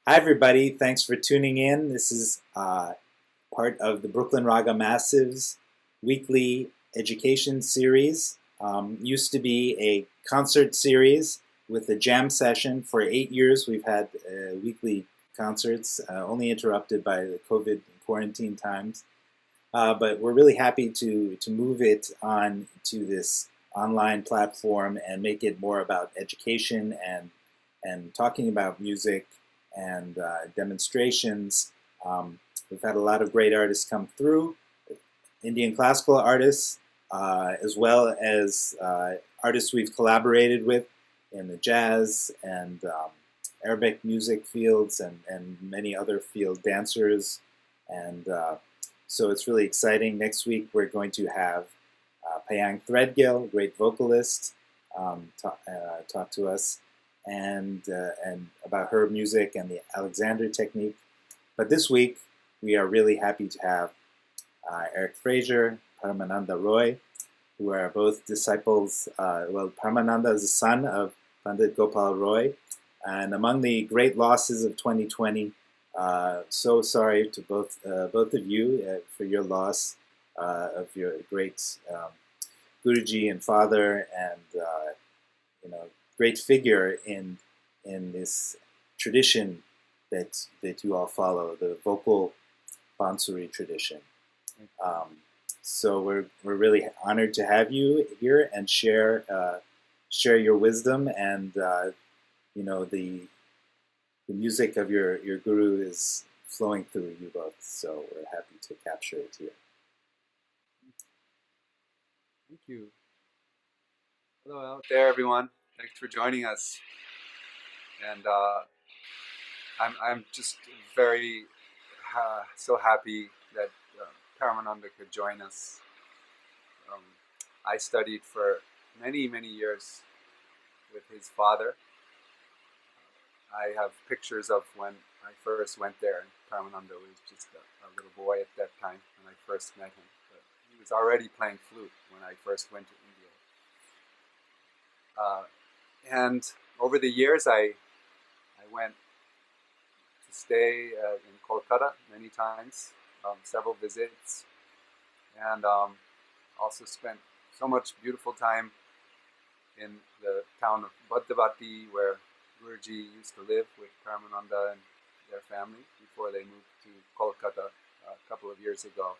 Hi, everybody. Thanks for tuning in. This is part of the Brooklyn Raga Massive's weekly education series. Used to be a concert series with a jam session. For 8 years, we've had weekly concerts, only interrupted by the COVID quarantine times. But we're really happy to move it on to this online platform and make it more about education and talking about music and demonstrations. We've had a lot of great artists come through, Indian classical artists, as well as artists we've collaborated with in the jazz and Arabic music fields and many other field dancers. And so it's really exciting. Next week we're going to have Payang Threadgill, great vocalist, talk to us and about her music and the Alexander technique. But this week we are really happy to have Eric Fraser, Paramananda Roy, who are both disciples. Paramananda is the son of Pandit Gopal Roy, and among the great losses of 2020, so sorry to both of you for your loss of your great Guruji and father, and great figure in this tradition that you all follow, the vocal Bansuri tradition. So we're really honored to have you here and share your wisdom and the music of your guru is flowing through you both. So we're happy to capture it here. Thank you. Hello out there, everyone. Thanks for joining us. And I'm just very so happy that Paramananda could join us. I studied for many years with his father. I have pictures of when I first went there, and Paramananda was just a little boy at that time when I first met him. But he was already playing flute when I first went to India. And over the years, I went to stay in Kolkata many times, several visits, and also spent so much beautiful time in the town of Baddavati, where Guruji used to live with Paramananda and their family before they moved to Kolkata a couple of years ago.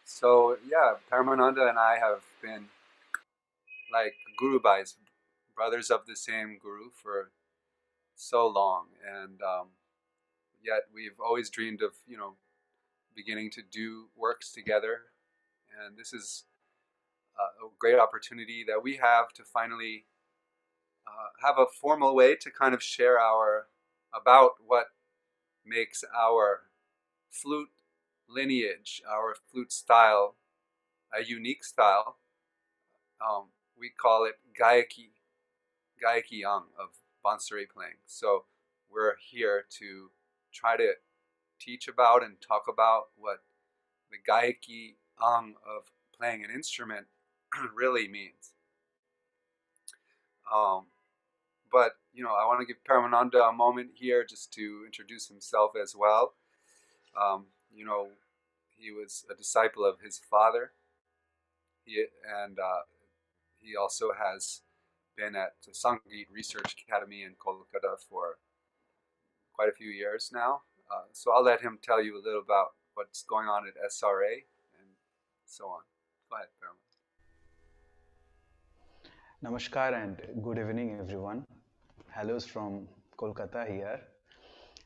So yeah, Paramananda and I have been like gurubhais, brothers of the same guru for so long, and yet we've always dreamed of beginning to do works together, and this is a great opportunity that we have to finally have a formal way to kind of share about what makes our flute lineage, our flute style, a unique style. We call it Gayaki Young of Bansuri playing. So we're here to try to teach about and talk about what the Gayaki Ang of playing an instrument really means. But I want to give Paramananda a moment here just to introduce himself as well. He was a disciple of his father, and he also has been at the Sangeet Research Academy in Kolkata for quite a few years now. So I'll let him tell you a little about what's going on at SRA and so on. Go ahead, Paramananda. Namaskar and good evening, everyone. Hellos from Kolkata here,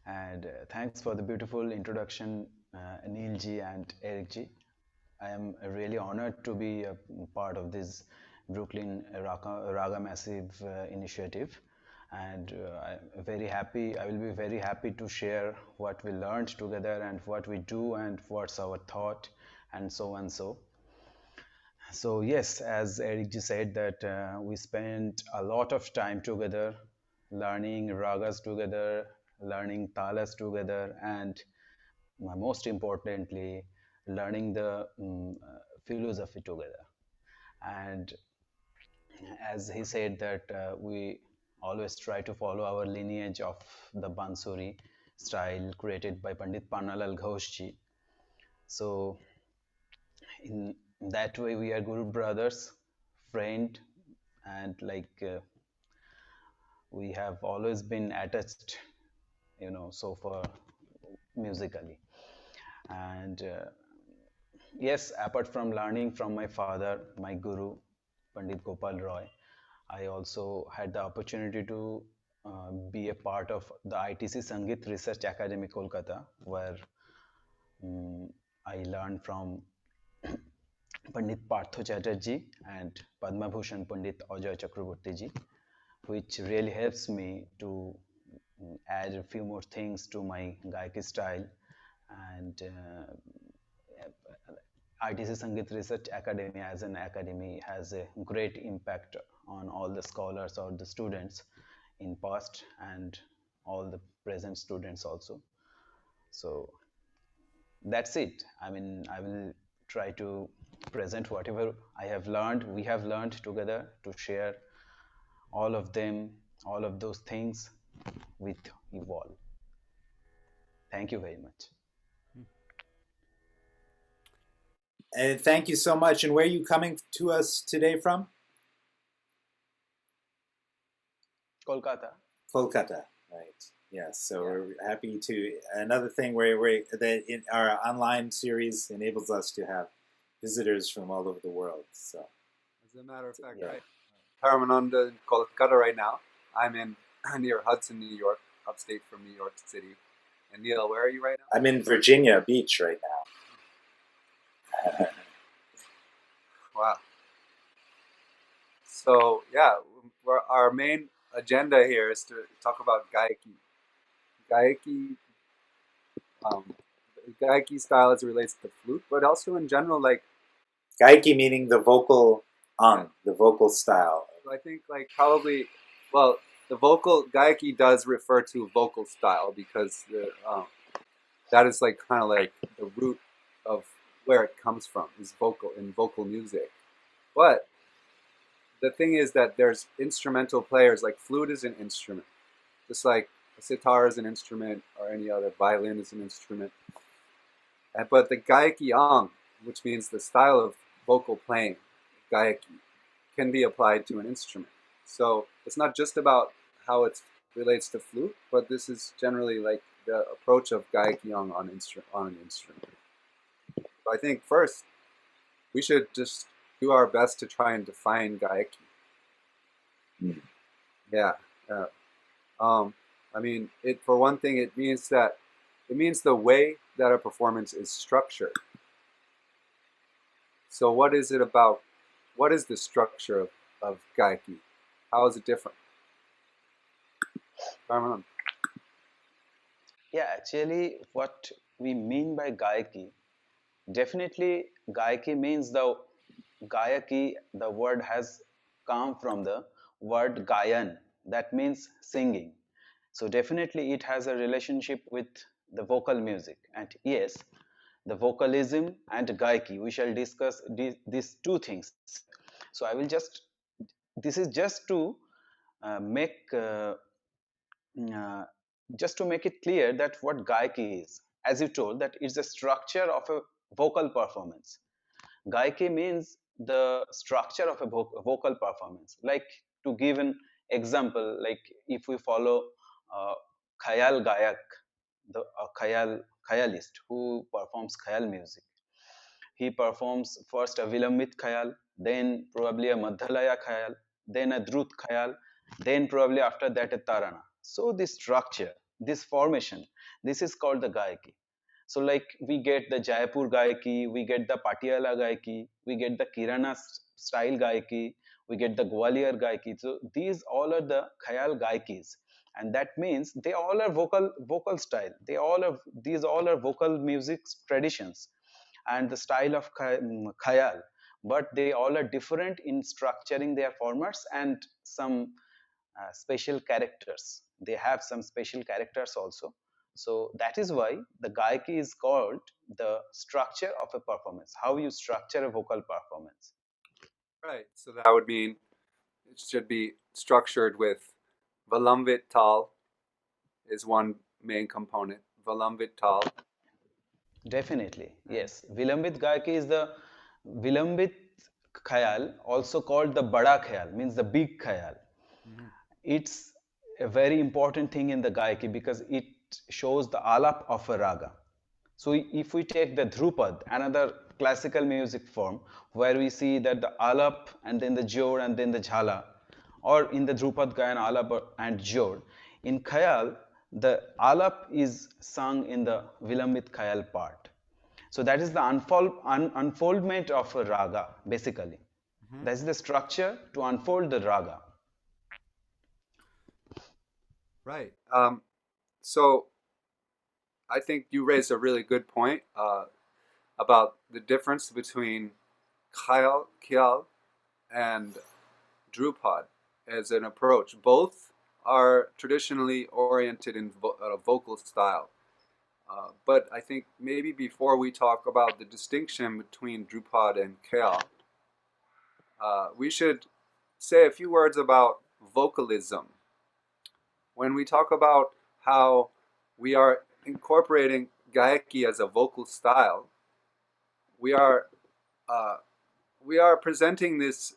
and thanks for the beautiful introduction, Neel ji and Eric ji. I am really honored to be a part of this Brooklyn Raga Massive initiative, and I'm very happy. I will be very happy to share what we learned together and what we do and what's our thought, and so and so. So yes, as Eric ji said that we spent a lot of time together, learning ragas together, learning talas together, and most importantly, learning the philosophy together. And as he said that we always try to follow our lineage of the Bansuri style created by Pandit Pannalal Ghoshji. So in that way, we are Guru brothers, friend, and we have always been attached, so far musically. And yes, apart from learning from my father, my guru, Pandit Gopal Roy, I also had the opportunity to be a part of the ITC Sangeet Research Academy, Kolkata, where um, I learned from Pandit Partho Chatterjee and Padma Bhushan Pandit Ajoy Chakraborty ji, which really helps me to add a few more things to my Gayaki style. And ITC Sangeet Research Academy as an academy has a great impact on all the scholars or the students in past and all the present students also. So that's it. I mean, I will try to present whatever I have learned, we have learned together, to share all of them, all of those things with you all. Thank you very much. And thank you so much. And where are you coming to us today from? Kolkata. Kolkata, right? Yes. So we're happy to. Another thing where that in our online series enables us to have visitors from all over the world. So, as a matter of fact, right, Paramananda in Kolkata right now. I'm in near Hudson, New York, upstate from New York City. And Neel, where are you right now? I'm in Virginia Beach right now. Wow. So yeah, our main agenda here is to talk about Gayaki. Gayaki, Gayaki style as it relates to flute, but also in general, like Gayaki meaning the vocal the vocal style. So I think probably, well, the vocal Gayaki does refer to vocal style because that is kind of like the root of where it comes from is vocal in vocal music. But the thing is that there's instrumental players, like flute is an instrument, just like a sitar is an instrument or any other violin is an instrument. But the Gayaki which means the style of vocal playing, Gayaki, can be applied to an instrument. So it's not just about how it relates to flute, but this is generally like the approach of Gayaki on an instrument. So I think first we should just do our best to try and define Gayaki. Mm. Yeah. I mean, for one thing, it means the way that a performance is structured. So what is it about? What is the structure of Gayaki? How is it different? Yeah, actually, what we mean by Gayaki, definitely Gayaki means the Gayaki, the word has come from the word Gayan, that means singing. So definitely it has a relationship with the vocal music. And yes, the vocalism and Gayaki, we shall discuss these two things. So I will this is just to make uh, just to make it clear that what Gayaki is. As you told, that it's a structure of a vocal performance. Gayaki means the structure of a vocal performance. Like, to give an example, like if we follow uh, Khyal Gayak, the Khyalist who performs Khyal music, he performs first a Vilambit Khyal, then probably a Madhyalaya Khyal, then a Drut Khyal, then probably after that a Tarana. So this structure, this formation, this is called the Gayaki. So like we get the Jaipur Gayaki, we get the Patiala Gayaki, we get the Kirana style Gayaki, we get the Gwalior Gayaki. So these all are the Khyal Gayakis. And that means they all are vocal style. These all are vocal music traditions and the style of Khyal, but they all are different in structuring their formats and some special characters. They have some special characters also. So that is why the Gayaki is called the structure of a performance, how you structure a vocal performance. Right. So that would mean it should be structured with Vilambit tal is one main component. Vilambit tal. Definitely, yes. Vilambit Gayaki is the Vilambit Khyal, also called the Bada Khyal, means the big Khyal. Mm-hmm. It's a very important thing in the Gayaki because it shows the alap of a raga. So if we take the Dhrupad, another classical music form, where we see that the alap and then the jod and then the jhala, or in the Dhrupad Gayan alap and jod, in Khayal, the alap is sung in the Vilambit Khayal part. So that is the unfoldment of a raga, basically. Mm-hmm. That is the structure to unfold the raga. Right. So I think you raised a really good point about the difference between Khyal and Drupad as an approach. Both are traditionally oriented in a vocal style. But I think maybe before we talk about the distinction between Drupad and Khyal, we should say a few words about vocalism. When we talk about how we are incorporating Gayaki as a vocal style, we are uh, we are presenting this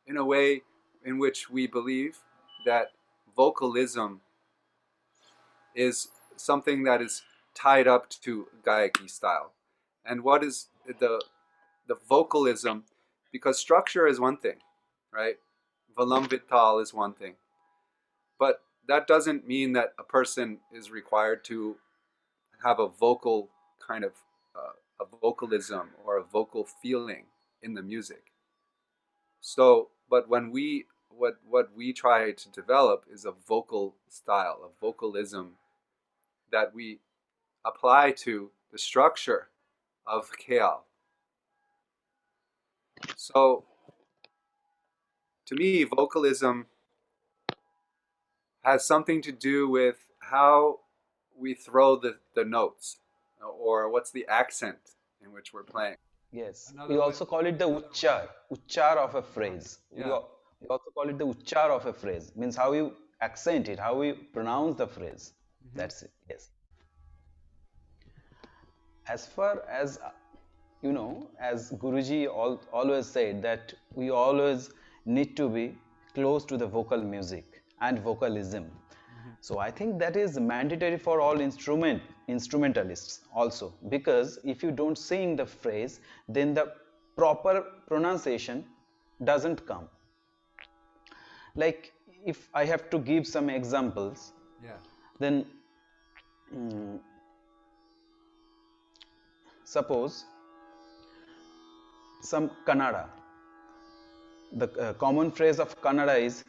in a way in which we believe that vocalism is something that is tied up to Gayaki style. And what is the vocalism? Because structure is one thing, right? Valam vital is one thing, but that doesn't mean that a person is required to have a vocal kind of a vocalism or a vocal feeling in the music. So, but when we what we try to develop is a vocal style, a vocalism that we apply to the structure of Khyal. So, to me, vocalism has something to do with how we throw the notes, or what's the accent in which we're playing. Yes, we Another way. also call it the uchar of a phrase. Yeah. We also call it the uchar of a phrase, means how you accent it, how you pronounce the phrase. Mm-hmm. That's it, yes. As far as, as Guruji always said that we always need to be close to the vocal music and vocalism. Mm-hmm. So I think that is mandatory for all instrumentalists also, because if you don't sing the phrase, then the proper pronunciation doesn't come. Like if I have to give some examples, Yeah. then mm, suppose some Kannada. The common phrase of Kannada is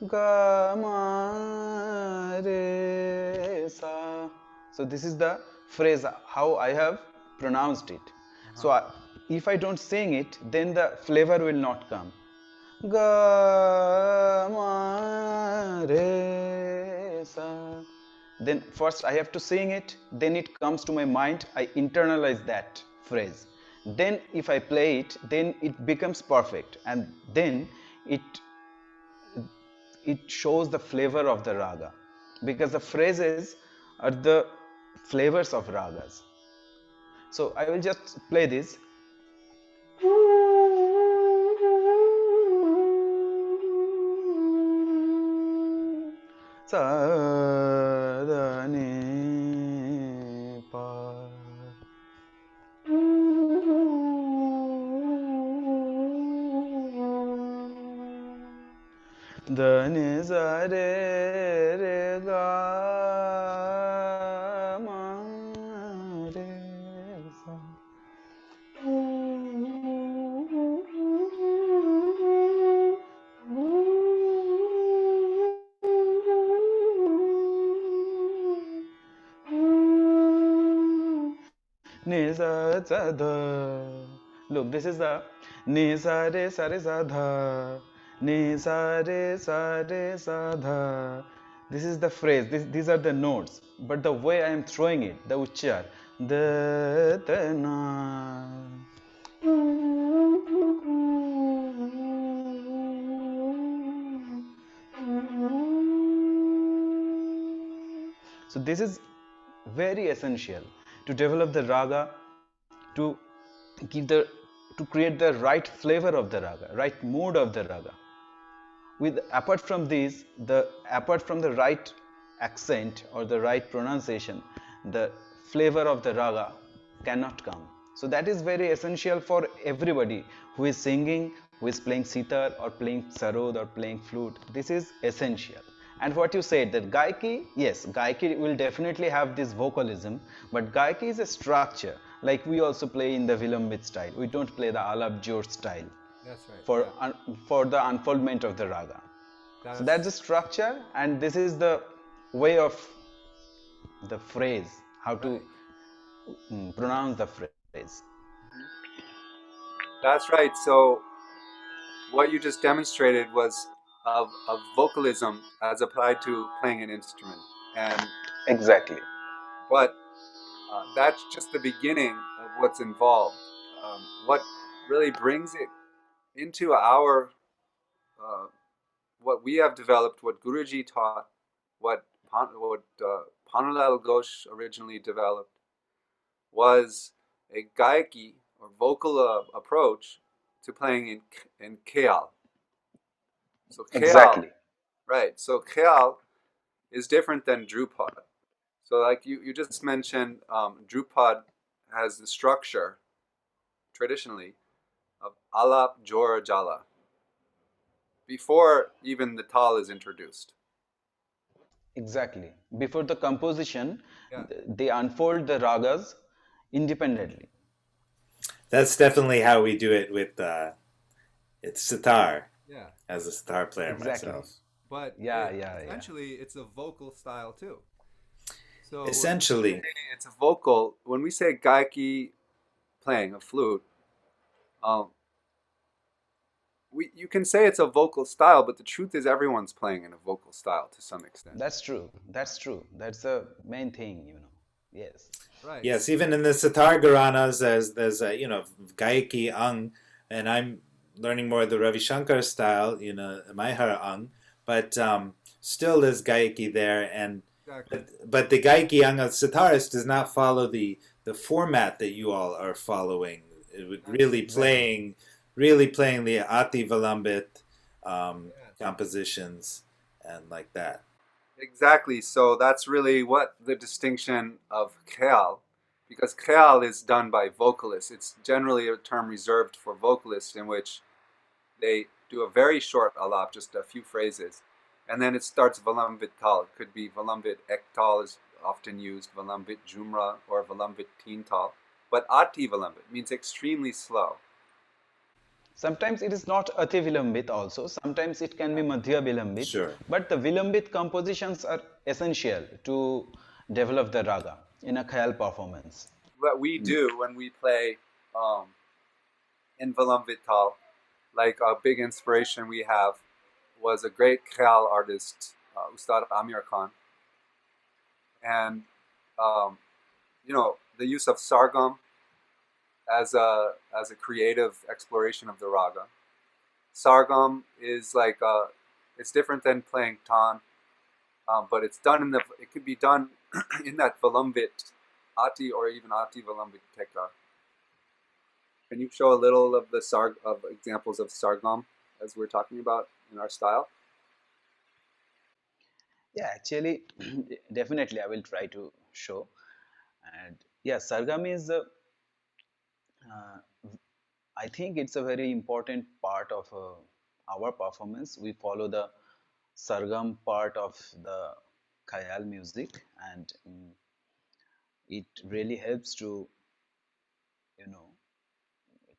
ga ma re sa. So this is the phrase how I have pronounced it. So if I don't sing it, then the flavor will not come. Ga ma re sa. Then first I have to sing it, then it comes to my mind, I internalize that phrase. Then if I play it, then it becomes perfect, and then it shows the flavor of the raga, because the phrases are the flavors of ragas. So I will just play this. Sa da ni pa. Da ni sa re re ga ma re sa. Ni sa sa dha. Look, this is the ni sa re sa dha. Ni sa re sa dha. This is the phrase. These are the notes. But the way I am throwing it, the uchar, da da na. So this is very essential to develop the raga, to give the to create the right flavor of the raga, right mood of the raga. With apart from this, the apart from the right accent or the right pronunciation, the flavor of the raga cannot come. So that is very essential for everybody who is singing, who is playing sitar or playing sarod or playing flute. This is essential. And what you said, that Gayaki, yes, Gayaki will definitely have this vocalism, but Gayaki is a structure. Like we also play in the Vilambit style. We don't play the Alap Jor style That's right. for Yeah. for the unfoldment of the raga. So that's the That's structure, and this is the way of the phrase, how to right. pronounce the phrase. Mhm. That's right. So what you just demonstrated was of vocalism as applied to playing an instrument, and Exactly. but that's just the beginning of what's involved. What really brings it into our uh, what we have developed, what Guruji taught, what Panulal Ghosh originally developed was a gayaki or vocal approach to playing in Khyal. So Khyal, Exactly. right? So Khyal is different than Drupad. So like you just mentioned, Drupad has the structure traditionally of Alap Jor Jala before even the tal is introduced. Exactly. Before the composition, Yeah, they unfold the ragas independently. That's definitely how we do it with it's sitar, yeah. as a sitar player Exactly. myself. But Yeah, yeah, yeah. essentially, it's a vocal style too. So when we say Essentially, it's a vocal, when we say gaiki playing a flute, um, you can say it's a vocal style, but the truth is everyone's playing in a vocal style to some extent. That's true. That's true. That's the main thing, you know. Yes. Right. yes, even in the sitar gharanas, there's a Gayaki Ang, and I'm learning more of the Ravi Shankar style, Maihara Ang, but still there's Gayaki there, and Exactly. but the Gayaki Ang of sitarist does not follow the format that you all are following. It would That's Exactly. really playing the Ati Valambit yes. compositions and like that. Exactly. So that's really what the distinction of khyal, because khyal is done by vocalists. It's generally a term reserved for vocalists in which they do a very short alap, just a few phrases, and then it starts Valambit tal. It could be Valambit ektal is often used, Valambit jumra, or Valambit teen tal. But Ati Valambit means extremely slow. Sometimes it is not Ati Vilambit also. Sometimes it can be Yeah. Madhya Vilambit. Sure. But the Vilambit compositions are essential to develop the raga in a Khyal performance. What we do when we play um, in Valambit tal, like a big inspiration we have was a great khyal artist, Ustad Amir Khan, and um, the use of sargam as a creative exploration of the raga. Sargam is like it's different than playing tan, but it's done in the it could be done in that Valambit Ati or even Ati Valambit Teka. Can you show a little of the of examples of sargam as we're talking about in our style? Yeah, actually, definitely I will try to show. And yeah, Sargam is, uh, I think it's a very important part of our performance. We follow the Sargam part of the Khayal music, and it really helps to, you know,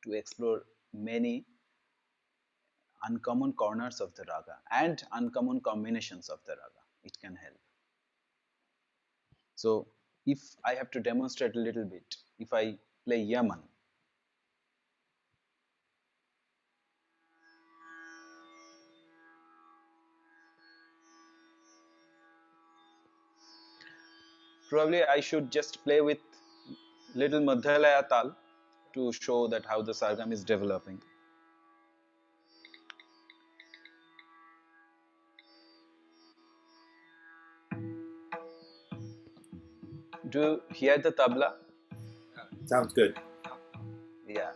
to explore many uncommon corners of the raga and uncommon combinations of the raga. It can help. So if I have to demonstrate a little bit, if I play Yaman, probably I should just play with little Madhyalaya tal to show that how the sargam is developing. do you hear the tabla? Sounds good. Yeah.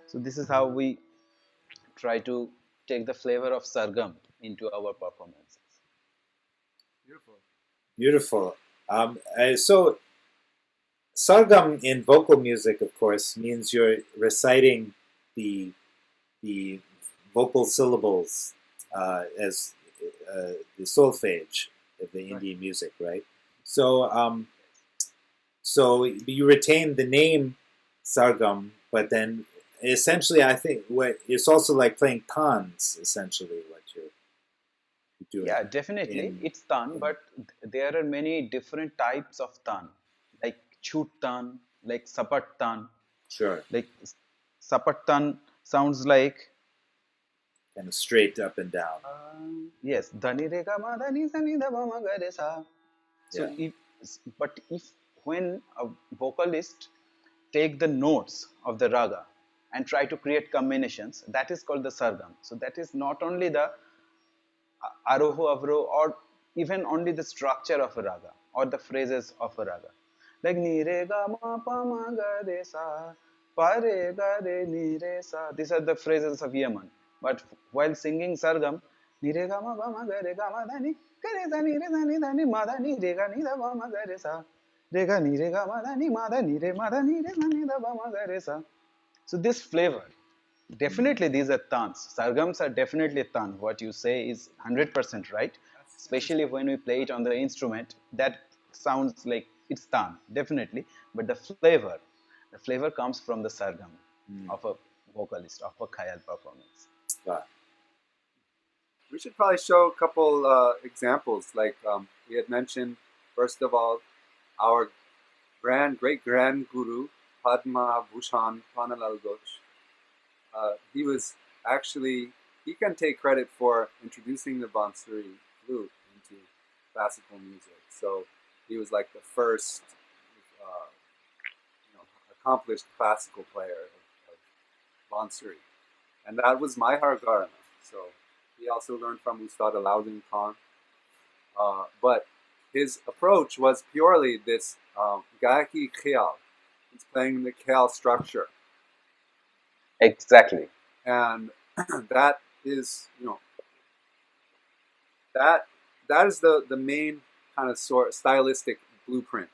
So this is how we try to take the flavor of sargam into our performances. Beautiful. Beautiful. So sargam in vocal music, of course, means you're reciting the vocal syllables as the solfege of the Indian music, right? So so you retain the name sargam, but then essentially, I think it's also like playing tans. Essentially, what you're doing. Yeah, definitely, it's tan, but there are many different types of tan, like chut tan, like sapat tan. Sure. Like sapat tan sounds like Kind of straight up and down. Yes, dhani re ga ma dhani sa ni dha ba ma ga re sa. So Yeah. if when a vocalist take the notes of the raga and try to create combinations, that is called the sargam. So that is not only the aroho avroh or even only the structure of a raga or the phrases of a raga, like ni re ga ma pa ma ga re sa pa re ga re ni re sa. These are the phrases of Yemen, but while singing sargam, ni re ga ma pa ma ga re da ni ga re sa ni re sa ni da ni ma da ni re ga ni da ba ma ga re sa re ga ni re ga ma da ni ma da ni re sa ni da ba ma ga re sa. So this flavor, definitely these are tans. Sargams are definitely tan. What you say is 100% right. Especially when we play it on the instrument, that sounds like it's tan, definitely. But the flavor comes from the sargam of a vocalist, of a khayal performance. Wow. We should probably show a couple examples. Like we had mentioned, first of all, our great grand guru, Padma Bhushan Panalal Ghosh. He was actually, he can take credit for introducing the Bansuri flute into classical music. So he was like the first accomplished classical player of Bansuri. And that was my Hargarana. So he also learned from Ustad Alauddin Khan. But his approach was purely this Gayaki Khyal. He's playing the Khyal structure. Exactly. And that is, that is the main kind of stylistic blueprint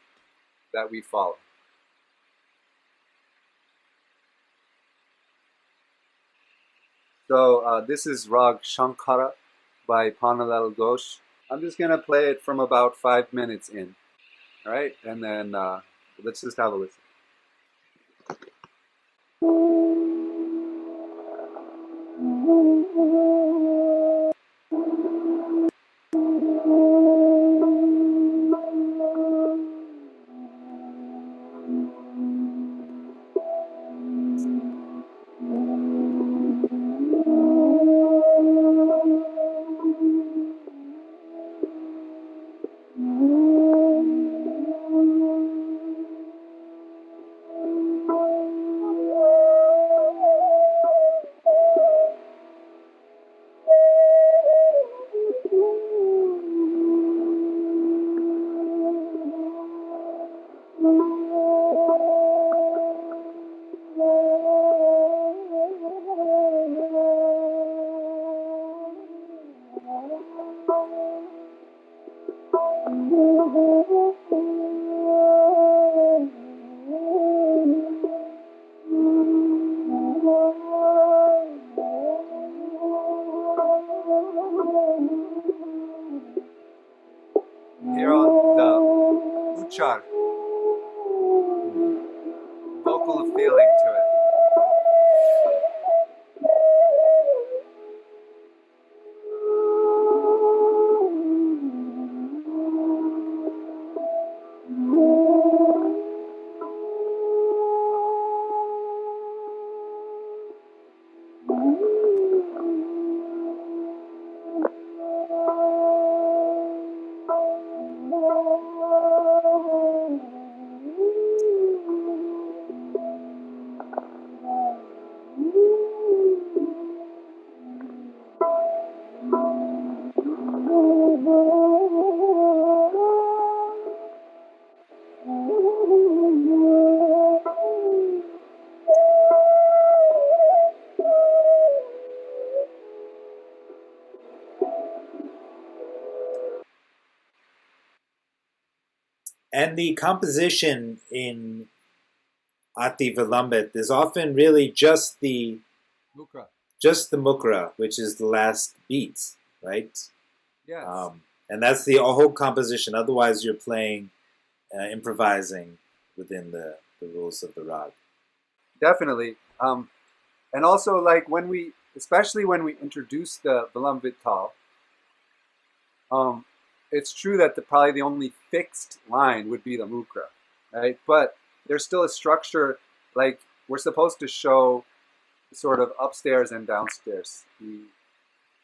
that we follow. So this is Rag Shankara by Panalal Ghosh. I'm just going to play it from about 5 minutes in. All right? And then let's just have a listen. uchar, vocal feeling to it. And the composition in Ati Vilambit is often really just the Mukra. mukra, which is the last beat, right? Yes. And that's the whole composition. Otherwise, you're playing, improvising within the rules of the rag. Definitely. And also, like especially when we introduce the Vilambit tal, it's true that probably the only fixed line would be the mukra, right? But there's still a structure, like we're supposed to show sort of upstairs and downstairs, the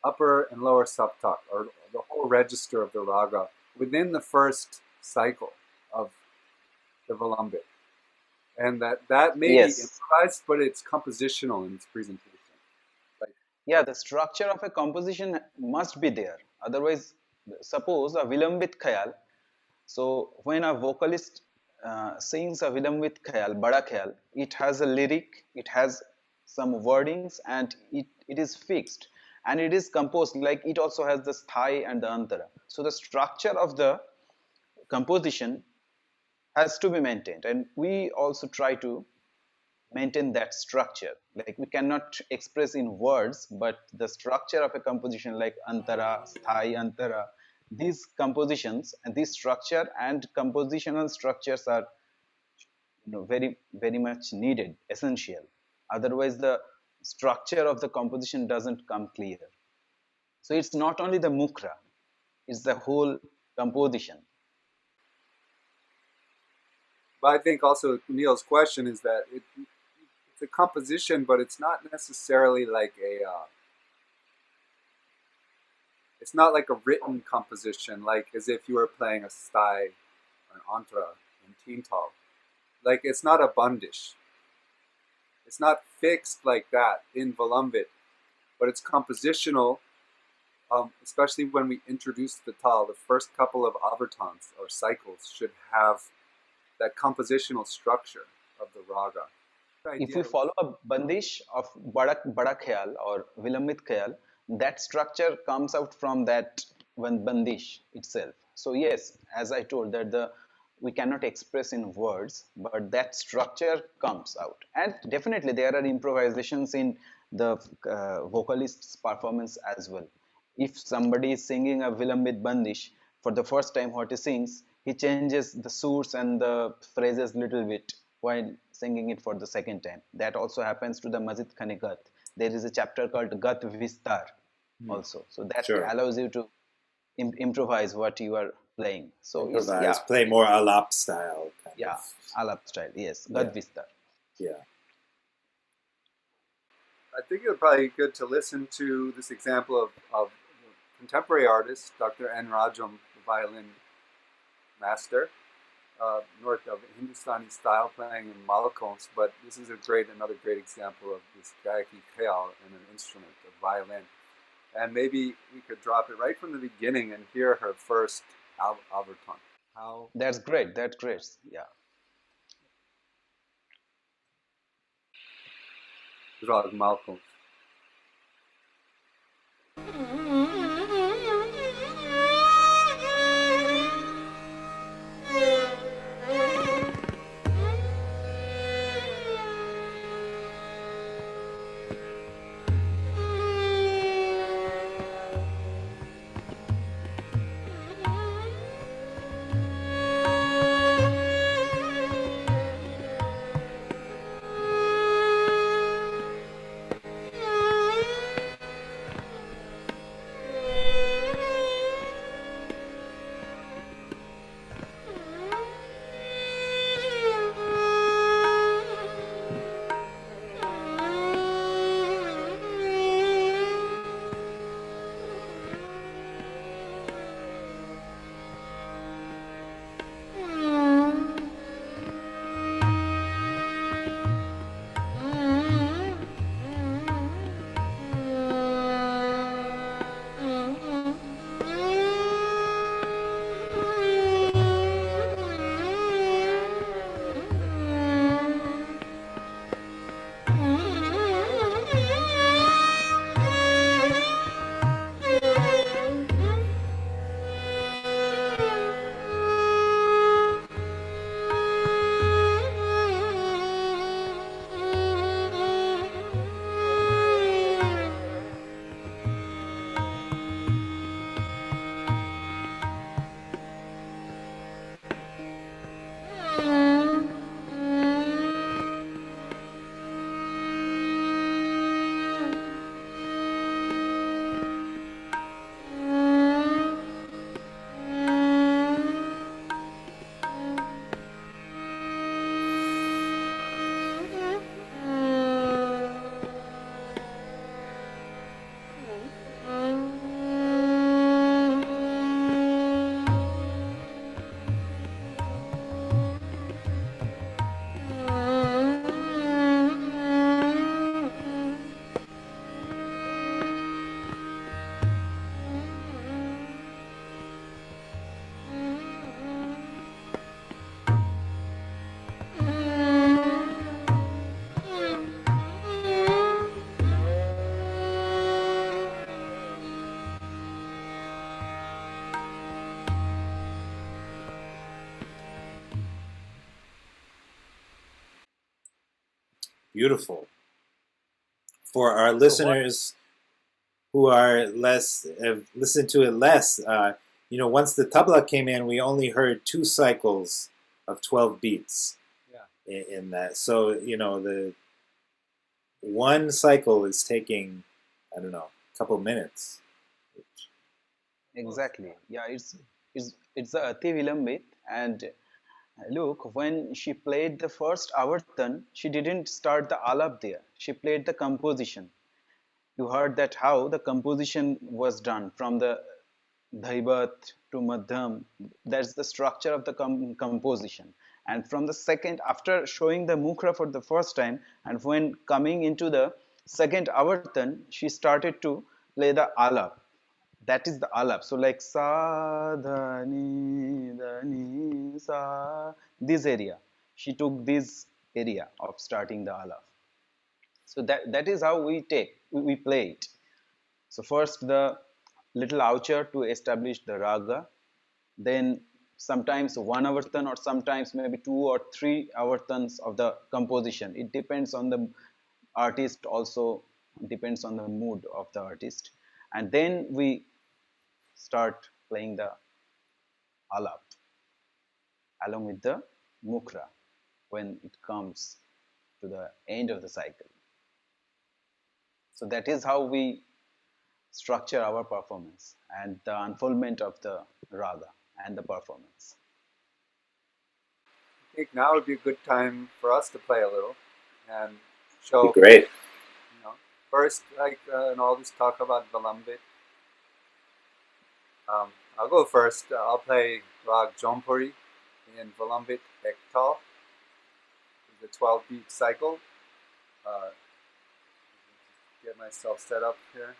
upper and lower saptak, or the whole register of the raga within the first cycle of the Vilambit. And that may be improvised, but it's compositional in its presentation. Yeah, the structure of a composition must be there. Otherwise, suppose a Vilambit Khyal. So when a vocalist sings a Vilambit Khyal, Bada Khyal, it has a lyric, it has some wordings, and it is fixed. And it is composed, like it also has the sthai and the antara. So the structure of the composition has to be maintained. And we also try to maintain that structure. Like we cannot express in words, but the structure of a composition like antara, sthai, antara, these compositions and this structure and compositional structures are very very much needed, essential. Otherwise the structure of the composition doesn't come clear. So it's not only the mukra, it's the whole composition. But I think also Neel's question is that it's a composition, but it's not necessarily like it's not like a written composition, like as if you were playing a stai or an antra in Tintal. Like it's not a bundish. It's not fixed like that in Vilambit, but it's compositional, especially when we introduce the tal. The first couple of avartans or cycles should have that compositional structure of the raga. If we follow a bandish of Bada Khyal or Vilambit Khyal, that structure comes out from that one bandish itself. So yes, as I told that we cannot express in words, but that structure comes out. And definitely there are improvisations in the vocalist's performance as well. If somebody is singing a Vilambit bandish, for the first time what he sings, he changes the surs and the phrases little bit while singing it for the second time. That also happens to the Majid Khani Gat. There is a chapter called Gat Vistar also. So that allows you to improvise what you are playing. So improvise, play more alap style. Alap style, yes. Gat Vistar. Yeah. I think it would probably be good to listen to this example of contemporary artist, Dr. N. Rajam, the violin master, north of Hindustani style, playing in malakons. But this is another great example of this Gayaki Khyal and an instrument, a violin. And maybe we could drop it right from the beginning and hear her first avartan. That's great. That's great. Yeah. Rag malakons. Beautiful. For our So what? listeners who are less have listened to it less, once the tabla came in, we only heard 2 cycles of 12 beats Yeah. in that. So the one cycle is taking, I don't know, a couple minutes. Exactly. Yeah, it's the Ati Vilambit, and look, when she played the first Avartan, she didn't start the alap there. She played the composition. You heard that how the composition was done from the Dhaibat to Madhyam. That's the structure of the composition. And from the second, after showing the Mukra for the first time, and when coming into the second Avartan, she started to play the alap. That is the alap. So like sa dha ni dha ni sa, this area. She took this area of starting the alap. So that is how we play it. So first the little oucher to establish the raga, then sometimes one avartan or sometimes maybe 2 or 3 avartans of the composition. It depends on the artist, also depends on the mood of the artist, and then we start playing the alap along with the mukra when it comes to the end of the cycle. So that is how we structure our performance and the unfoldment of the raga and the performance. I think now would be a good time for us to play a little and Be show, great. first, and I'll just talk about Vilambit. I'll go first. I'll play Rag Jompuri in Vilambit Ektal, the 12 beat cycle. Uh, get myself set up here.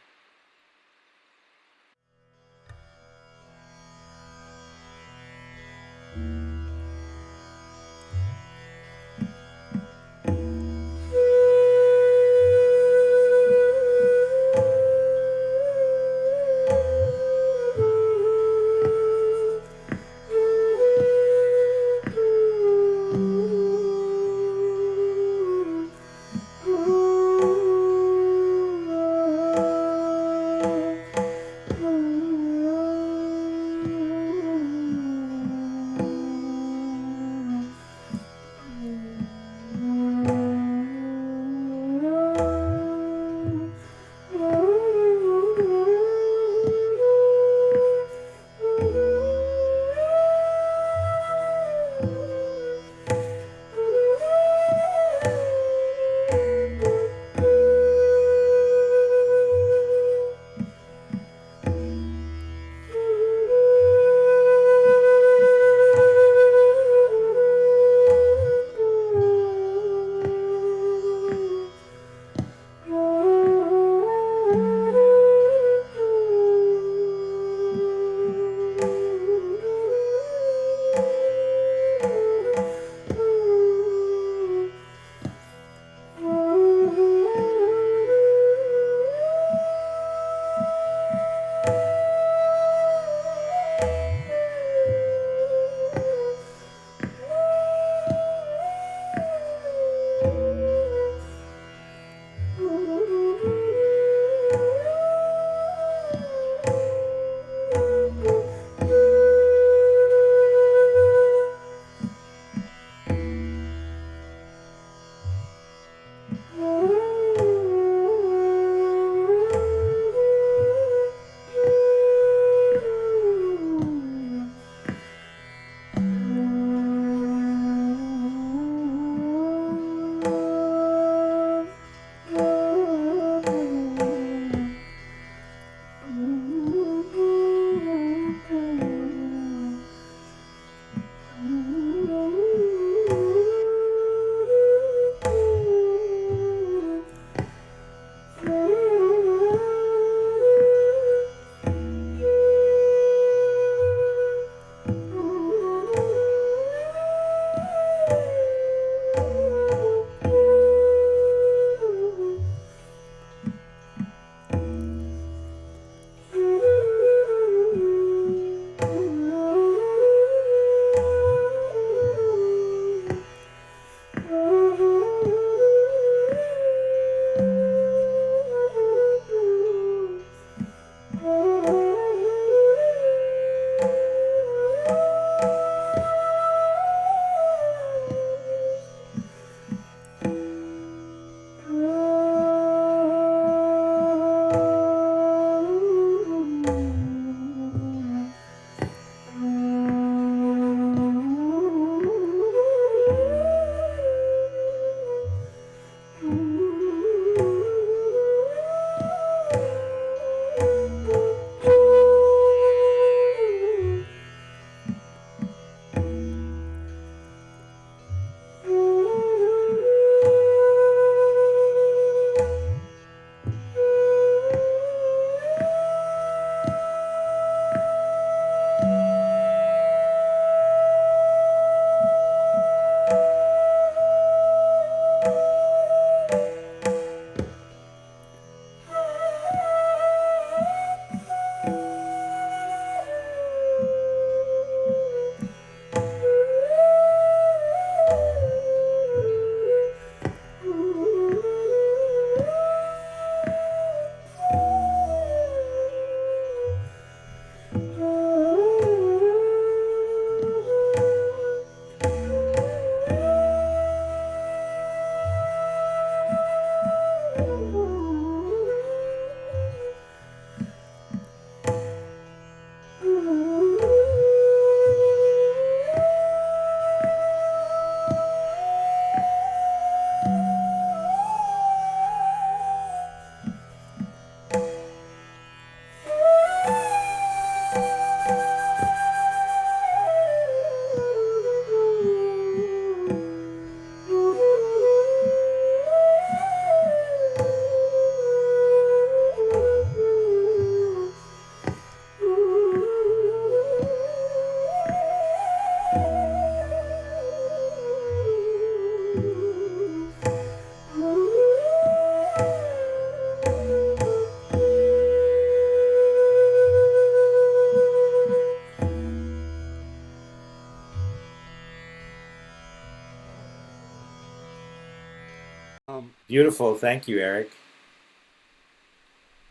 Beautiful. Thank you, Eric.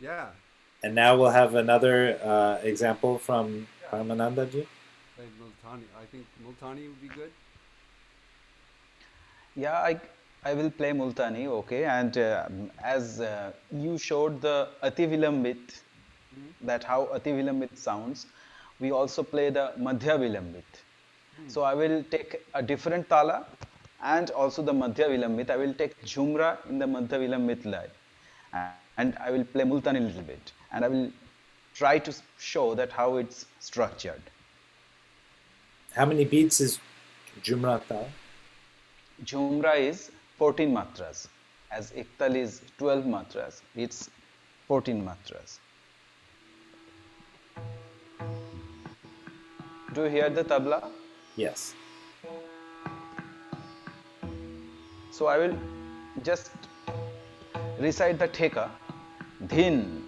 Yeah. And now we'll have another example from Yeah. Paramananda ji. Play Multani. I think Multani would be good. Yeah, I will play Multani, okay. And as you showed the Ati Vilambit, that how Ati Vilambit sounds, we also play the Madhya Vilambit. So I will take a different tala and also the Madhya Vilambit. I will take Jhumra in the Madhya Vilambit lay. And I will play Multani a little bit. And I will try to show that how it's structured. How many beats is Jumrata? Jhumra is 14 matras. As Iktal is 12 matras, it's 14 matras. Do you hear the tabla? Yes. So I will just recite the theka. Dhin,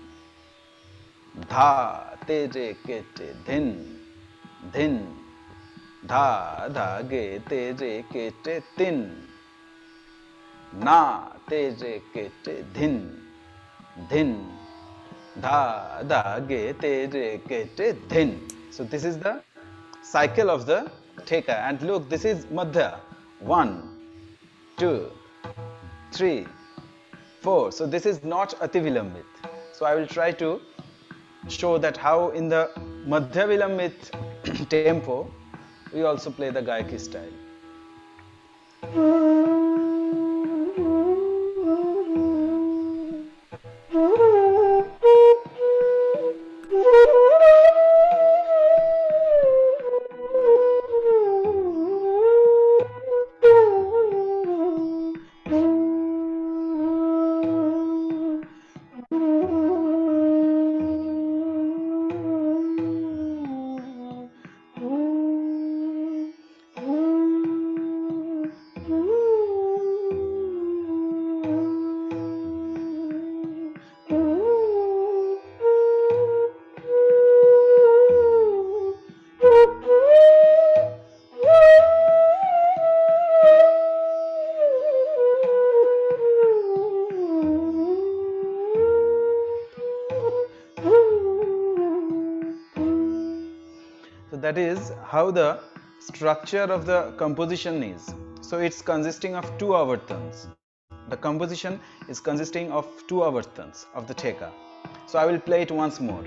dha, te, re, ke, te, dhin, dhin, dha, dha, ge, te, re, ke, te, tin, na, te, re, ke, te, dhin, dhin, dha, dha, ge, te, re, ke, te, dhin. So this is the cycle of the theka. And look, this is madhya. 1, 2, 3, 4. So this is not Ati Vilambit. So I will try to show that how in the Madhya Vilambit tempo, we also play the Gayaki style. So that is how the structure of the composition is. So it's consisting of 2 avartans. The composition is consisting of 2 avartans of the theka. So I will play it once more.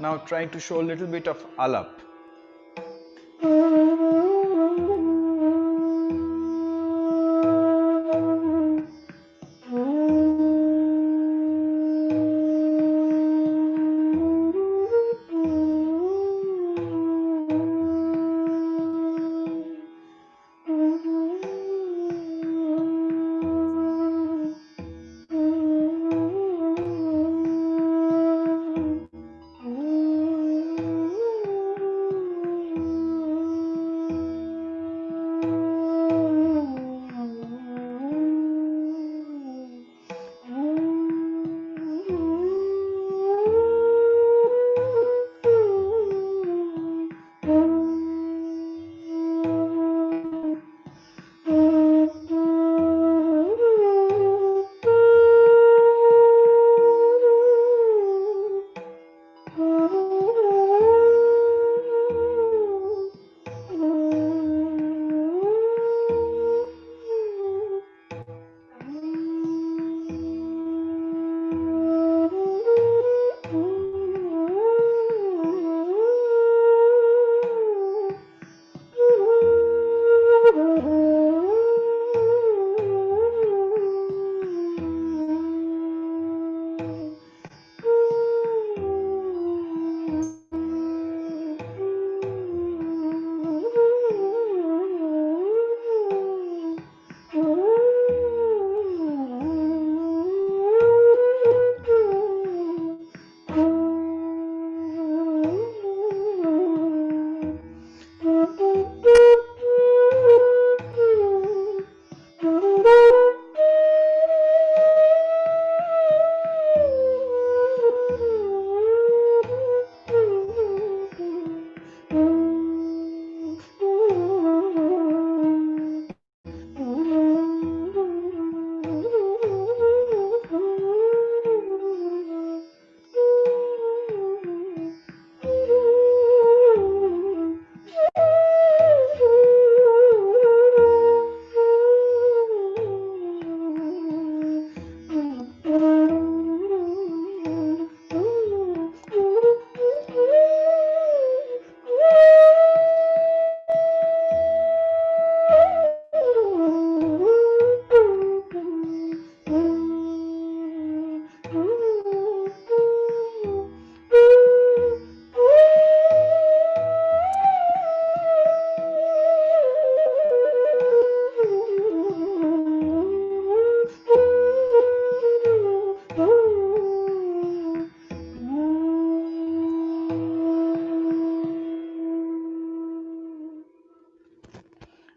Now trying to show a little bit of alap.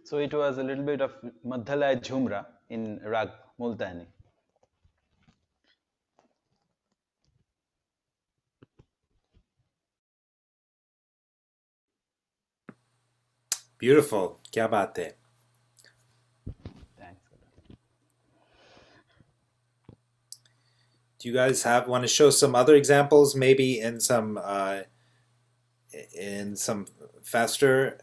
So it was a little bit of Madhalay Jhumra in Rag Multani. Beautiful. Kya baat hai. Thanks. Do you guys want to show some other examples, maybe in some faster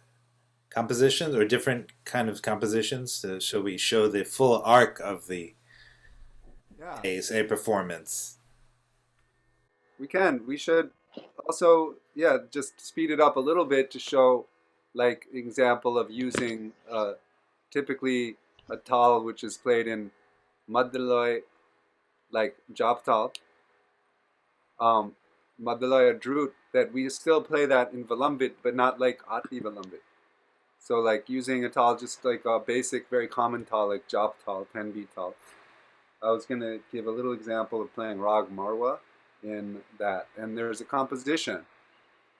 compositions or different kind of compositions? Shall we show the full arc of the a performance? We can. We should also, yeah, just speed it up a little bit to show, like, example of using typically a tal which is played in Madhaloy, like Jap tal, Madhaloy Drut, that we still play that in Vilambit, but not like Ati Vilambit. So like using a tal, just like a basic, very common tal, like Jap tal, Penvi tal. I was going to give a little example of playing Rag Marwa in that. And there's a composition,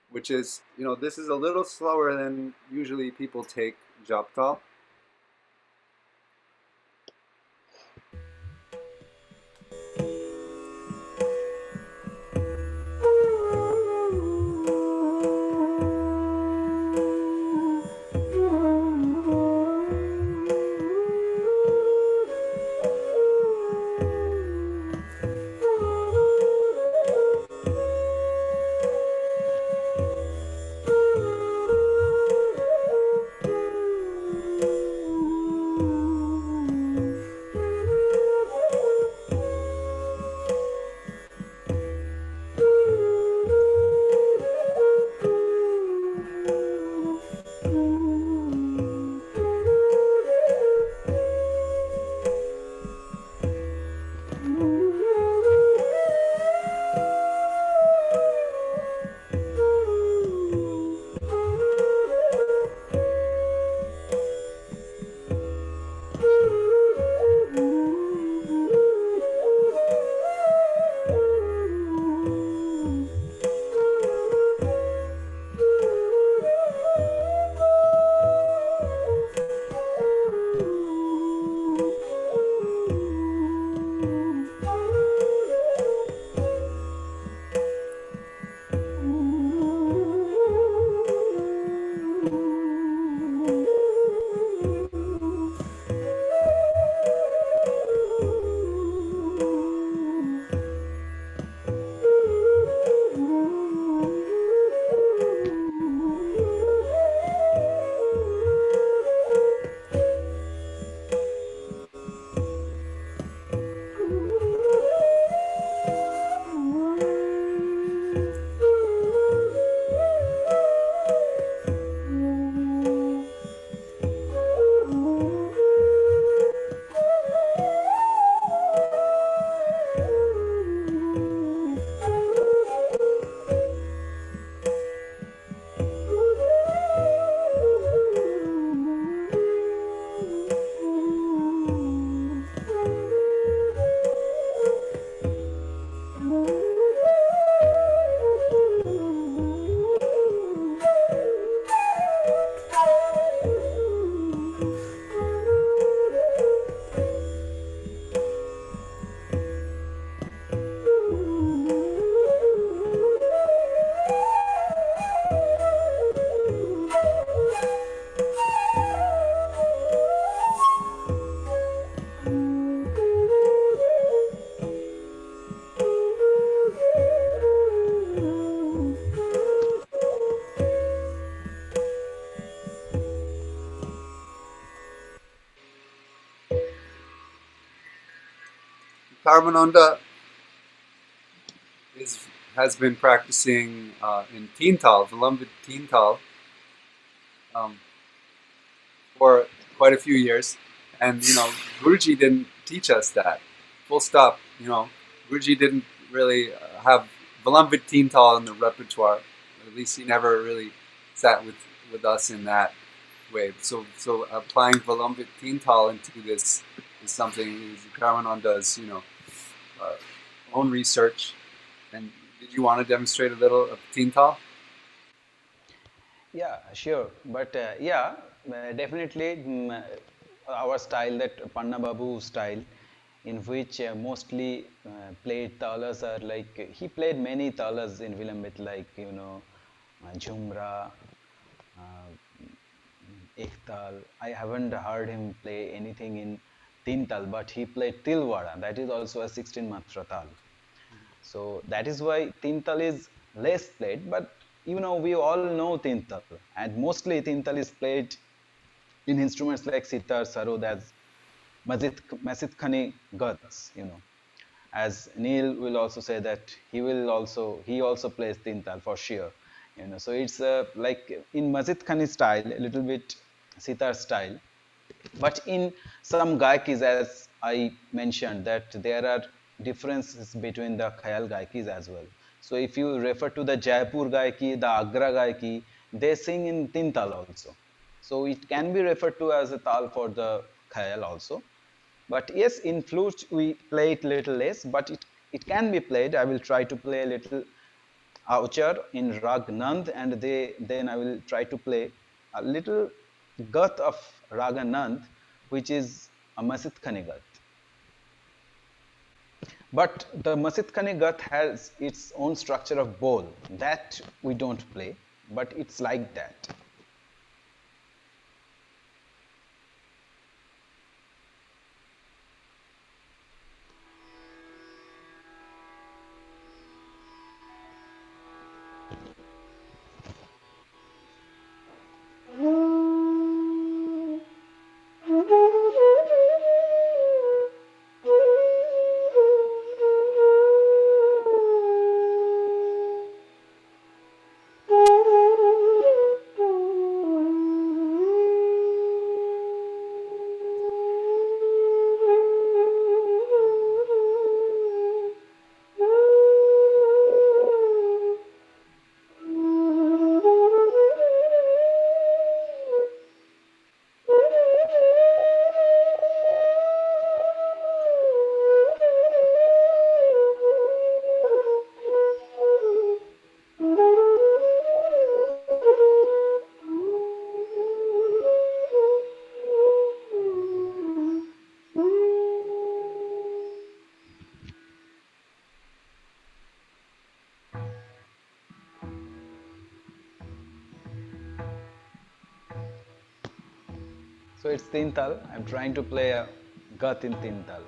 which is, this is a little slower than usually people take Jap tal. Paramananda has been practicing in Teental, Vilambit Teental, for quite a few years. And, Guruji didn't teach us that. Full stop. Guruji didn't really have Vilambit Teental in the repertoire. At least he never really sat with us in that way. So applying Vilambit Teental into this is something Paramananda's, own research. And did you want to demonstrate a little of Teental? Yeah, sure. But yeah, definitely our style, that Panna Babu style, in which mostly played talas are like, he played many talas in Vilambit, like, Jhumra, uh, Ektal. I haven't heard him play anything in Tintal, but he played Tilwara. That is also a 16 matra tal. So that is why Tintal is less played, but we all know Tintal, and mostly Tintal is played in instruments like sitar, sarod, as Mazid Khani Guts, As Neil will also say that he also plays Tintal for sure. So it's like in Mazid Khani style, a little bit sitar style, but in some gaikis, as I mentioned, that there are differences between the Khyal gaikis as well. So if you refer to the Jaipur gaiki, the Agra gaiki, they sing in tin tal also. So it can be referred to as a tal for the Khyal also. But yes, in flute we play it little less, but it can be played. I will try to play a little Auchar in Rag Nand, and then I will try to play a little Gat of Raga Nand, which is a Masit Khani Gat. But the Masit Khani Gat has its own structure of bowl that we don't play, but it's like that. So it's Tintal. I'm trying to play a Gat in Tintal.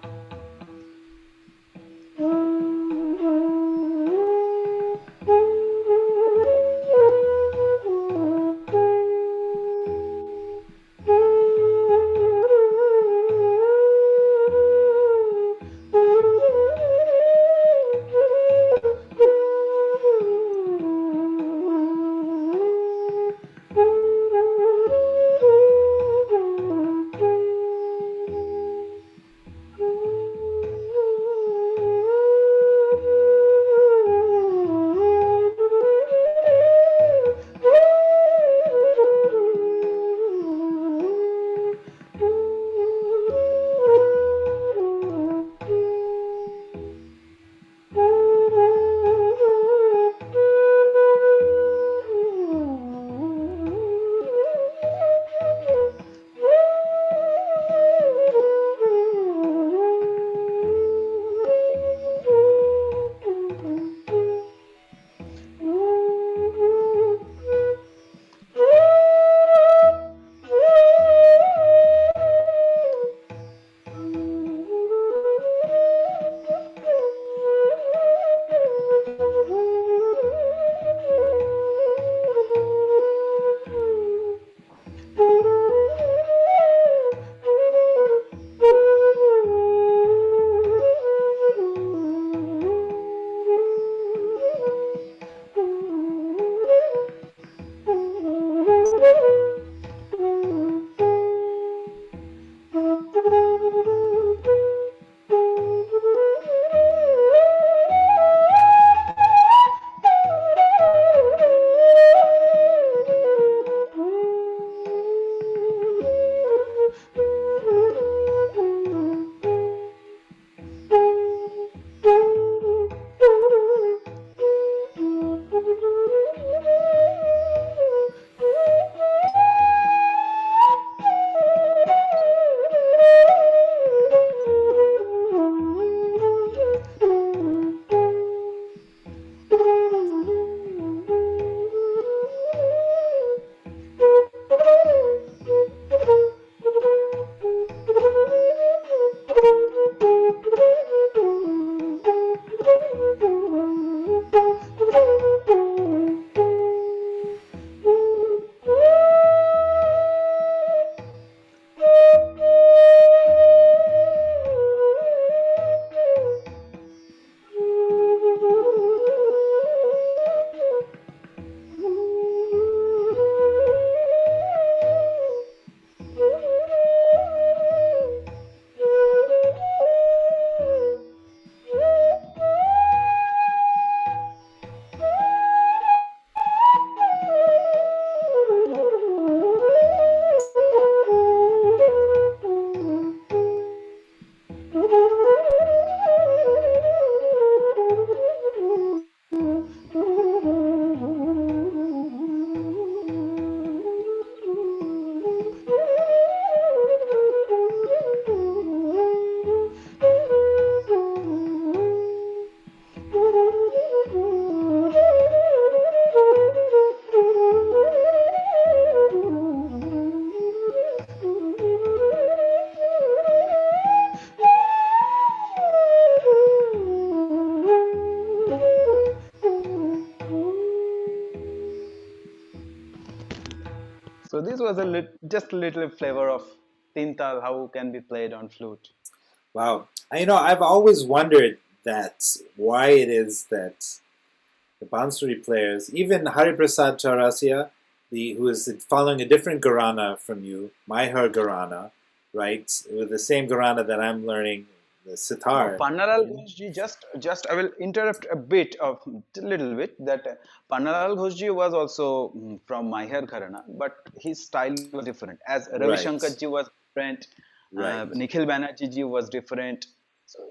So this was just a little flavor of tintal, how can be played on flute. Wow. I've always wondered that why it is that the Bansuri players, even Hariprasad Chaurasia, who is following a different Gharana from you, Maihar Gharana, right? With the same Gharana that I'm learning, the No, sitar. Pannalal Ghoshji, just I will interrupt a bit of little bit that Pannalal Ghoshji was also from Maihar Gharana, but his style was different. As Ravi Right, Shankar ji was different, right. Nikhil Banerjee ji was different.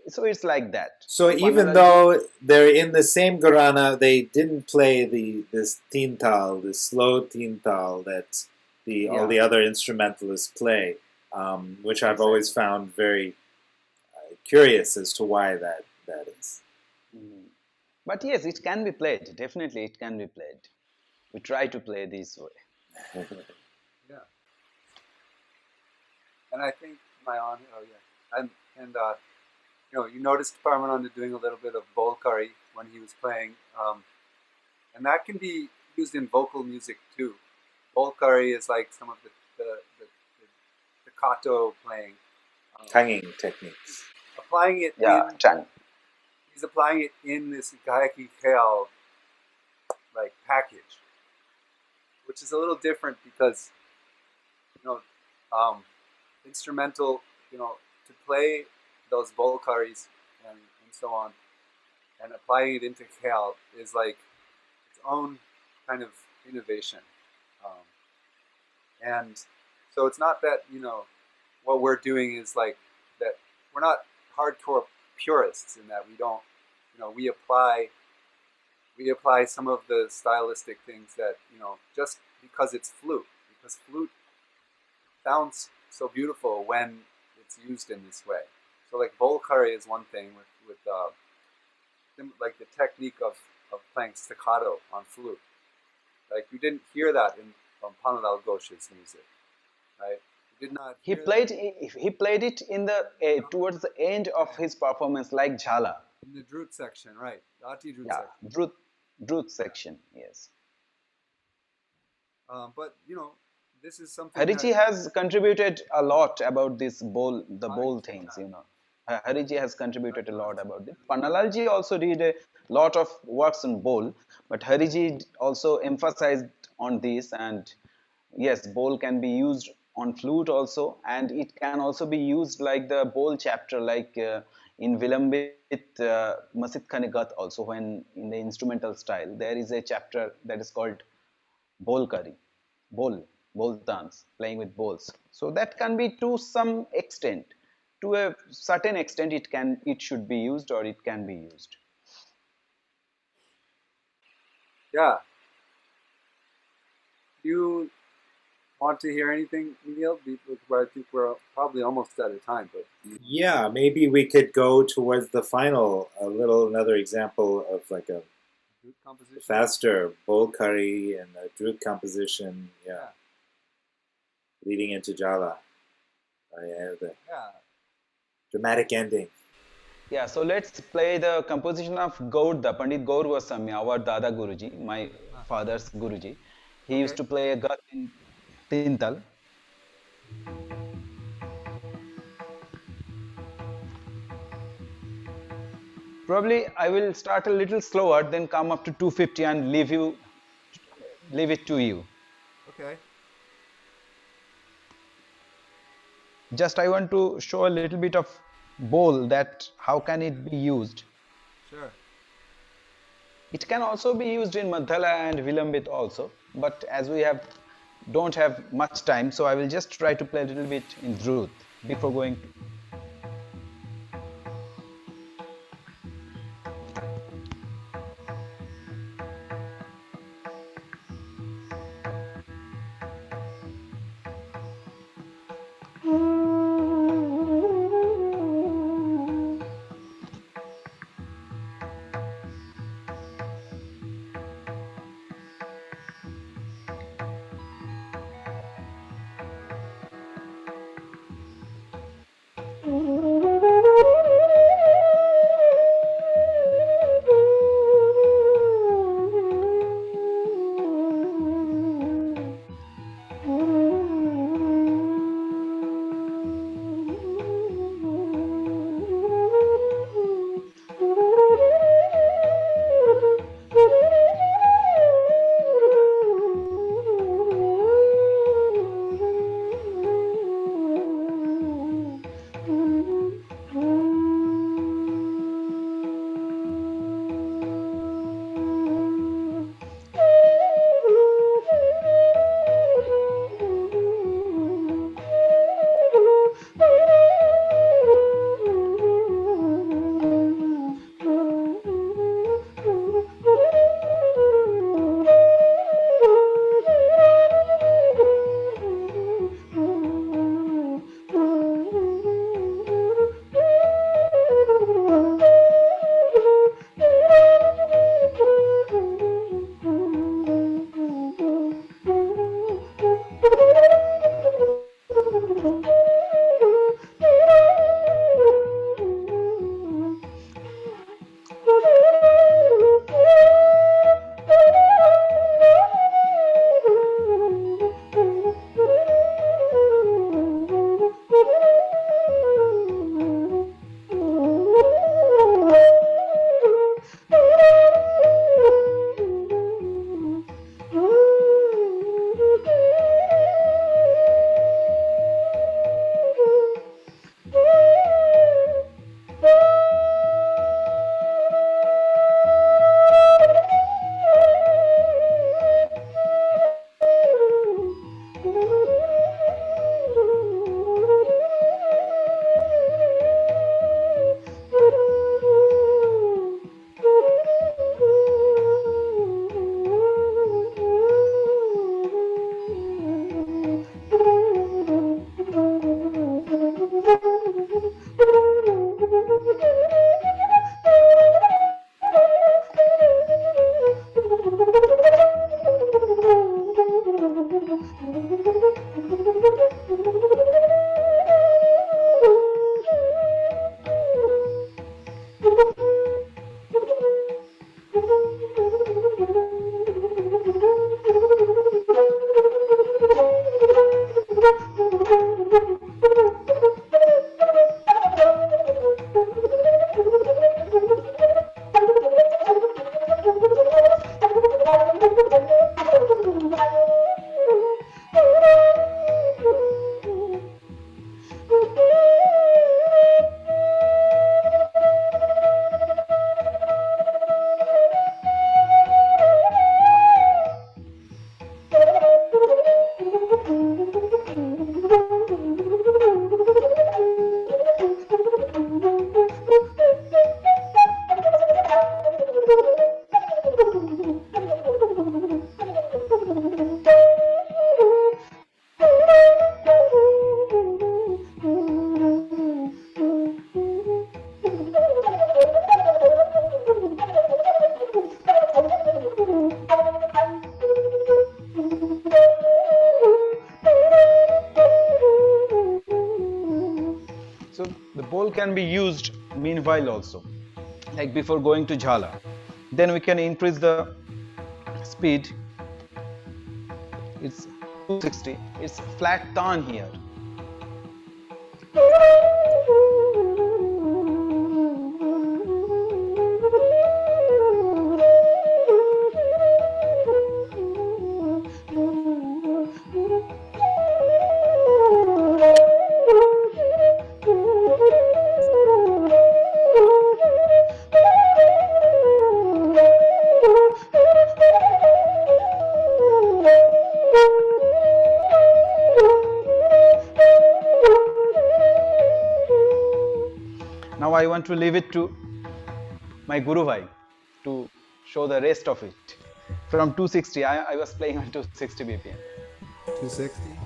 So it's like that. So So even Pannalal ji, though they're in the same Gharana, they didn't play this tintal, this slow tintal that all yeah, the other instrumentalists play, which I've always exactly. found very curious as to why that is. Mhm. But yes, it can be played. Definitely, it can be played. We try to play this way. Yeah, and I think my on. Oh yeah, and you noticed Paramananda doing a little bit of Bolkari when he was playing, and that can be used in vocal music too. Bolkari is like some of the staccato playing, um, Hanging techniques. applying it Yeah, in. Chan. He's applying it in this Gayaki Khyal like package, which is a little different because you know um, instrumental, to play those Bolkaris and so on, and applying it into Kale is like its own kind of innovation. Um, and so it's not that, what we're doing is like that we're not hardcore purists in that we don't, we apply some of the stylistic things that, just because flute sounds so beautiful when it's used in this way. So like bowl curry is one thing with like the technique of playing staccato on flute. Like you didn't hear that in Panadal Ghosh's music, right? You did not He hear that played it in the towards the end of his performance, like Jhala. in the Drut section, right? The Ati Drut Yeah, section. Druth section. Yes, But this is something that Hariji has contributed a lot about the Hari bowl things. Hariji has contributed a lot about it. absolutely. Panalalji also did a lot of works on bowl, but Hariji also emphasized on this. And yes, bowl can be used on flute also, and it can also be used like the bowl chapter, like in Vilambit Masit Khanigat also, when in the instrumental style there is a chapter that is called bowl curry, bowl, bowl dance, playing with bowls. So that can be to some extent, to a certain extent, it should be used or it can be used. Yeah. Do you want to hear anything, Neil? I think we're probably almost out of time, but Yeah, maybe we could go towards the final, another example of like a Drut composition. faster bowl curry and a drut composition, yeah, Yeah. leading into Jala. Yeah, the Yeah. dramatic ending. Yeah, so let's play the composition of Gaurda, Pandit Gaur Goswami, our Dada Guruji, my Ah, father's Guruji. He used okay. to play a gat in Tintal. Probably I will start a little slower, then come up to 250 and leave it to you. Okay. Just I want to show a little bit of bowl, that how can it be used. Sure. It can also be used in Madhala and Vilambit also, but as we don't have much time, so I will just try to play a little bit in Dhruth before going to. bowl can be used meanwhile also, like before going to jhala. Then we can increase the speed. It's 260. It's flat tan here. Now I want to leave it to my gurubhai to show the rest of it. From 260, I was playing on 260 BPM. 260.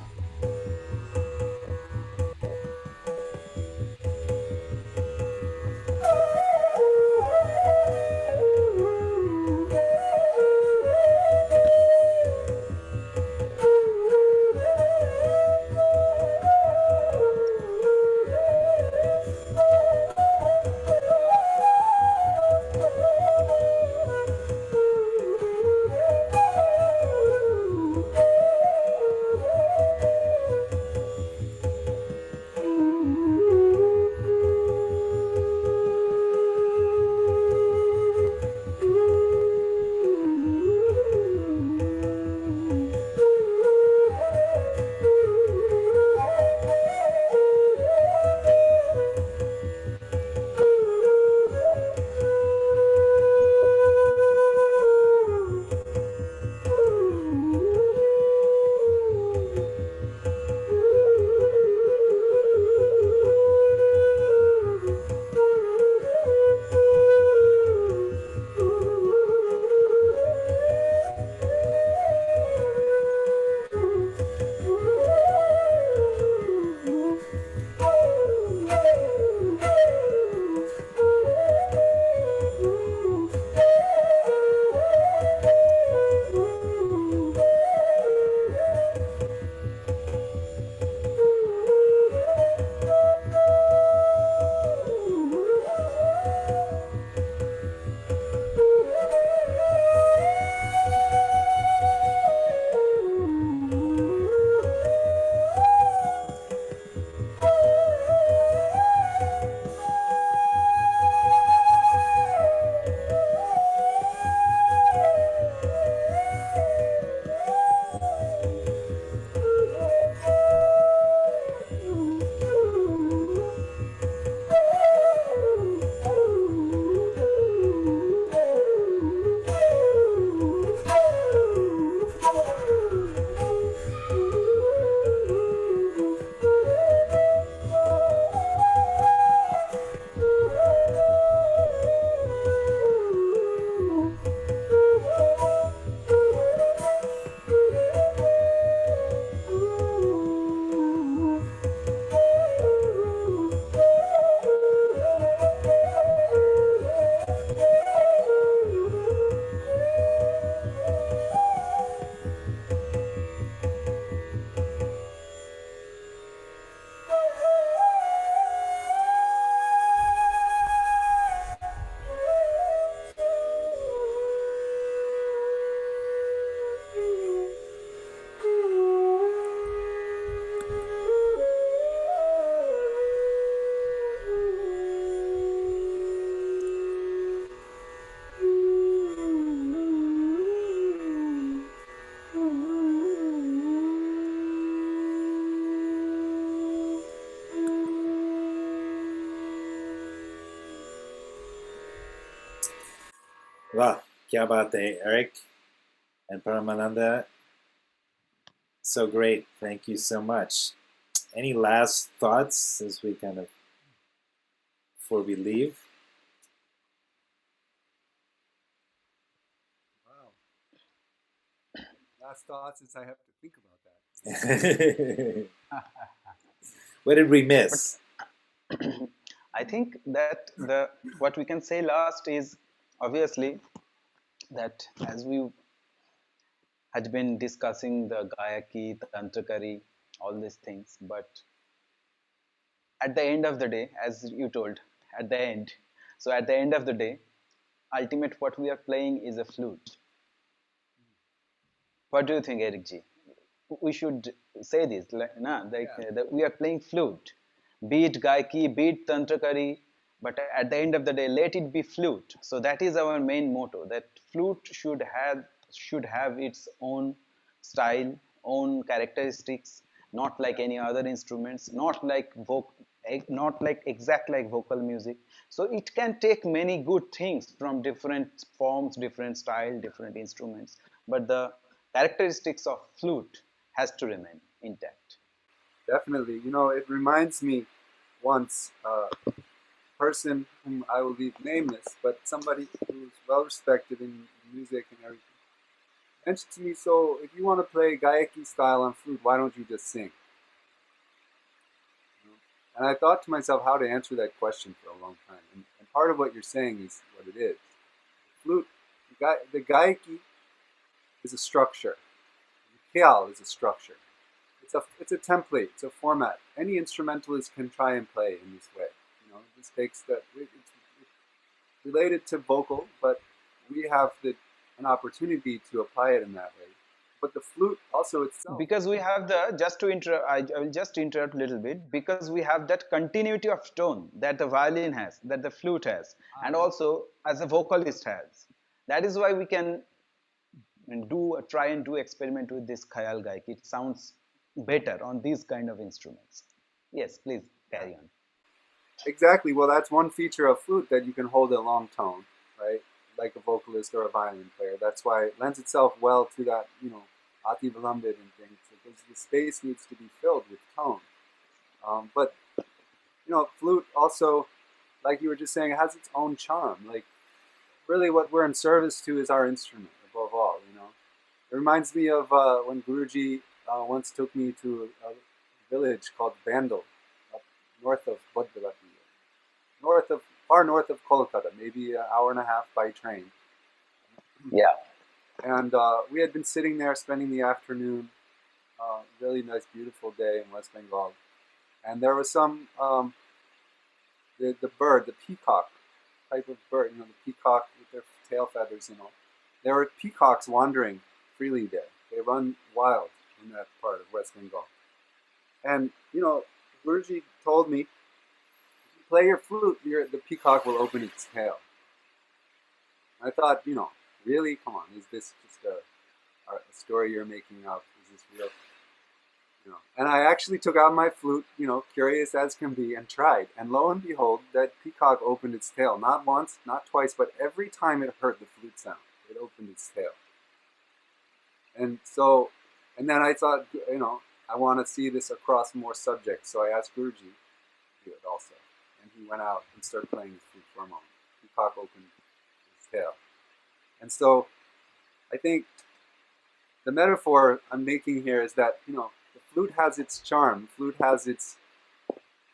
Wow, kya baat hai, Eric and Paramananda. So great. Thank you so much. Any last thoughts as we kind of, before we leave? Wow. Last thoughts is I have to think about that. What did we miss? I think that what we can say last is obviously that as we had been discussing the Gayaki, Tantrakari, all these things, but at the end of the day, as you told, at the end. So at the end of the day, ultimate what we are playing is a flute. What do you think, Eric G? We should say this, like, nah, Yeah, that we are playing flute, be it Gayaki, be it Tantrakari, but at the end of the day, let it be flute. So that is our main motto. That flute should have its own style, own characteristics, not like any other instruments, not like exact like vocal music. So it can take many good things from different forms, different style, different instruments, but the characteristics of flute has to remain intact. definitely. It reminds me once a person whom I will leave nameless, but somebody who's well respected in music and everything, mentioned to me, so if you want to play Gayaki style on flute, why don't you just sing? And I thought to myself how to answer that question for a long time. And part of what you're saying is what it is. Flute, the Gayaki is a structure. The Khyal is a structure. It's a template. It's a format. Any instrumentalist can try and play in this way. This takes it's related to vocal, but we have an opportunity to apply it in that way. But the flute also itself. Because we have the just to interrupt, I will just interrupt a little bit, because we have that continuity of tone that the violin has, that the flute has, and also as a vocalist has. That is why we can try and do experiment with this khayal gaik. It sounds better on these kind of instruments. Yes, please carry on. Exactly. Well, that's one feature of flute, that you can hold a long tone, right? Like a vocalist or a violin player. That's why it lends itself well to that, ati vilambit and things, because the space needs to be filled with tone. But flute also, like you were just saying, it has its own charm. Like, really, what we're in service to is our instrument above all. It reminds me of when Guruji once took me to a village called Bandel, up north of Bhadravati, far north of Kolkata, maybe an hour and a half by train. Yeah. And we had been sitting there spending the afternoon, really nice, beautiful day in West Bengal. And there was some, the bird, the peacock type of bird, the peacock with their tail feathers and all. There were peacocks wandering freely there. They run wild in that part of West Bengal. And, Guruji told me, play your flute, the peacock will open its tail. I thought, really? Come on, is this just a story you're making up? Is this real? And I actually took out my flute, curious as can be, and tried. And lo and behold, that peacock opened its tail. Not once, not twice, but every time it heard the flute sound, it opened its tail. And then I thought, I want to see this across more subjects. So I asked Guruji to do it also. And he went out and started playing his flute for a moment. Peacock opened his tail. And so I think the metaphor I'm making here is that, the flute has its charm. The flute has its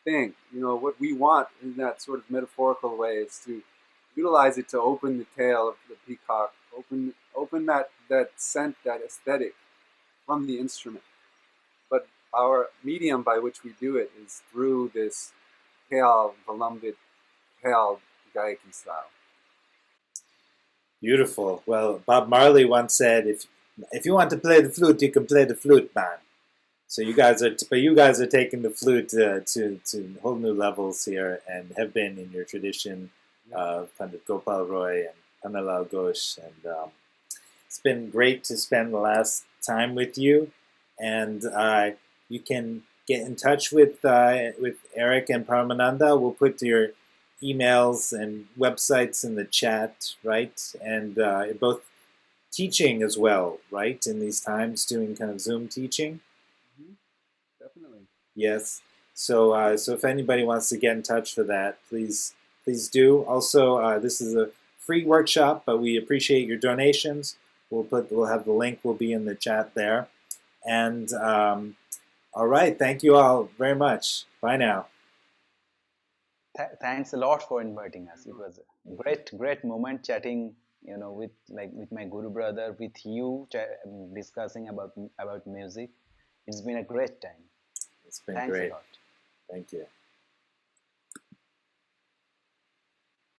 thing. What we want in that sort of metaphorical way is to utilize it to open the tail of the peacock, open that scent, that aesthetic from the instrument. But our medium by which we do it is through this Khyal, Vilambit, Khyal, Gayaki style. Beautiful. Well, Bob Marley once said, if you want to play the flute, you can play the flute, man. So you guys are taking the flute to whole new levels here, and have been in your tradition of Pandit Gopal Roy and Pannalal Ghosh, and it's been great to spend the last time with you. And you can get in touch with Eric and Paramananda. We'll put your emails and websites in the chat, right? And both teaching as well, right? In these times, doing kind of Zoom teaching. Definitely. Yes. So if anybody wants to get in touch for that, please do. Also, this is a free workshop, but we appreciate your donations. We'll have the link. Will be in the chat there. And all right, thank you all very much. Bye now. Thanks a lot for inviting us. It was a great moment chatting, with my guru brother, with you, discussing about music. It's been a great time. It's been Thanks great. a lot. Thank you.